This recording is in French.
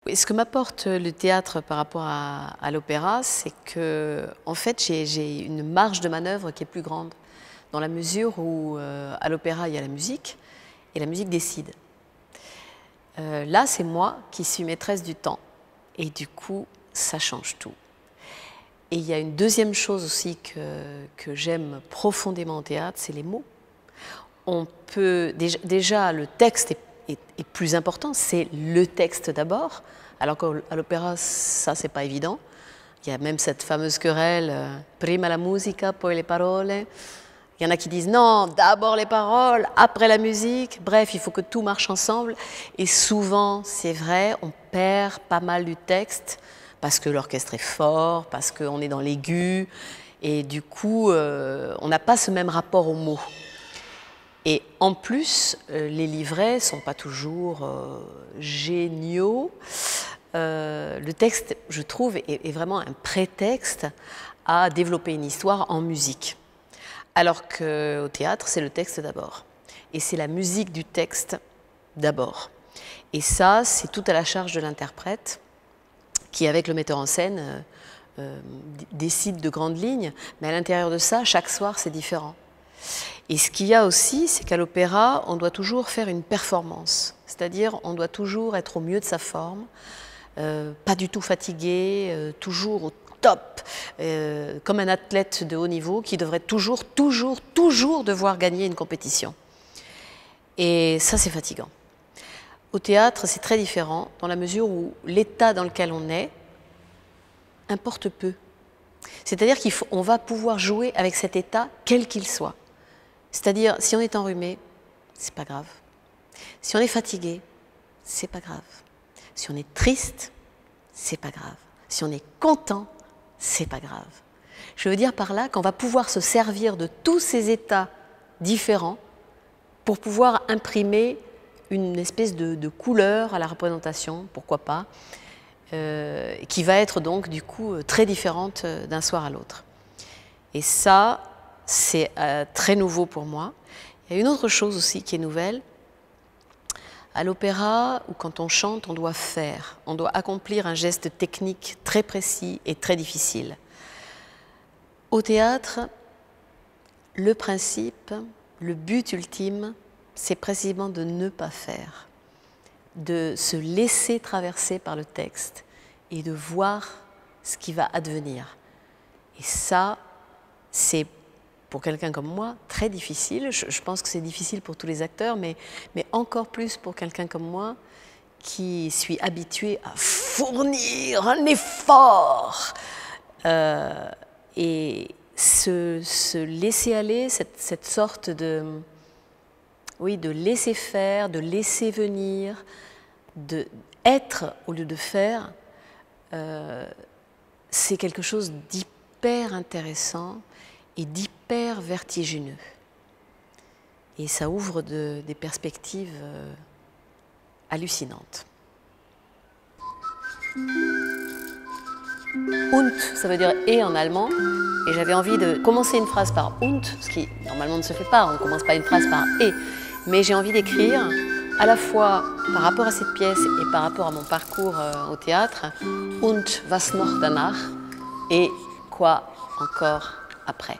Et ce que m'apporte le théâtre par rapport à l'opéra, c'est que, en fait, j'ai une marge de manœuvre qui est plus grande, dans la mesure où à l'opéra, il y a la musique, et la musique décide. Là, c'est moi qui suis maîtresse du temps, et du coup, ça change tout. Et il y a une deuxième chose aussi que j'aime profondément au théâtre, c'est les mots. On peut, déjà le texte est plus important, c'est le texte d'abord, alors qu'à l'opéra, ça, c'est pas évident. Il y a même cette fameuse querelle, prima la musica, poi le parole. Il y en a qui disent non, d'abord les paroles, après la musique. Bref, il faut que tout marche ensemble. Et souvent, c'est vrai, on perd pas mal du texte parce que l'orchestre est fort, parce qu'on est dans l'aigu. Et du coup, on n'a pas ce même rapport aux mots. Et en plus, les livrets ne sont pas toujours géniaux. Le texte, je trouve, est vraiment un prétexte à développer une histoire en musique. Alors qu'au théâtre, c'est le texte d'abord. Et c'est la musique du texte d'abord. Et ça, c'est tout à la charge de l'interprète qui, avec le metteur en scène, décide de grandes lignes. Mais à l'intérieur de ça, chaque soir, c'est différent. Et ce qu'il y a aussi, c'est qu'à l'opéra, on doit toujours faire une performance. C'est-à-dire, on doit toujours être au mieux de sa forme, pas du tout fatigué, toujours au top, comme un athlète de haut niveau qui devrait toujours devoir gagner une compétition. Et ça, c'est fatigant. Au théâtre, c'est très différent, dans la mesure où l'état dans lequel on est importe peu. C'est-à-dire qu'on va pouvoir jouer avec cet état, quel qu'il soit. C'est-à-dire, si on est enrhumé, c'est pas grave. Si on est fatigué, c'est pas grave. Si on est triste, c'est pas grave. Si on est content, c'est pas grave. Je veux dire par là qu'on va pouvoir se servir de tous ces états différents pour pouvoir imprimer une espèce de couleur à la représentation, pourquoi pas, qui va être donc du coup très différente d'un soir à l'autre. Et ça, c'est très nouveau pour moi. Il y a une autre chose aussi qui est nouvelle. À l'opéra, ou quand on chante, on doit faire. On doit accomplir un geste technique très précis et très difficile. Au théâtre, le principe, le but ultime, c'est précisément de ne pas faire, de se laisser traverser par le texte et de voir ce qui va advenir. Et ça, c'est pour quelqu'un comme moi, très difficile. Je pense que c'est difficile pour tous les acteurs, mais encore plus pour quelqu'un comme moi, qui suis habitué à fournir un effort. Et se laisser aller, cette sorte de, oui, de laisser faire, de laisser venir, de être au lieu de faire, c'est quelque chose d'hyper intéressant et d'hyper vertigineux. Et ça ouvre des perspectives hallucinantes. Und, ça veut dire et en allemand. Et j'avais envie de commencer une phrase par und, ce qui normalement ne se fait pas, on ne commence pas une phrase par et. Mais j'ai envie d'écrire à la fois par rapport à cette pièce et par rapport à mon parcours au théâtre, und was noch danach, et quoi encore après.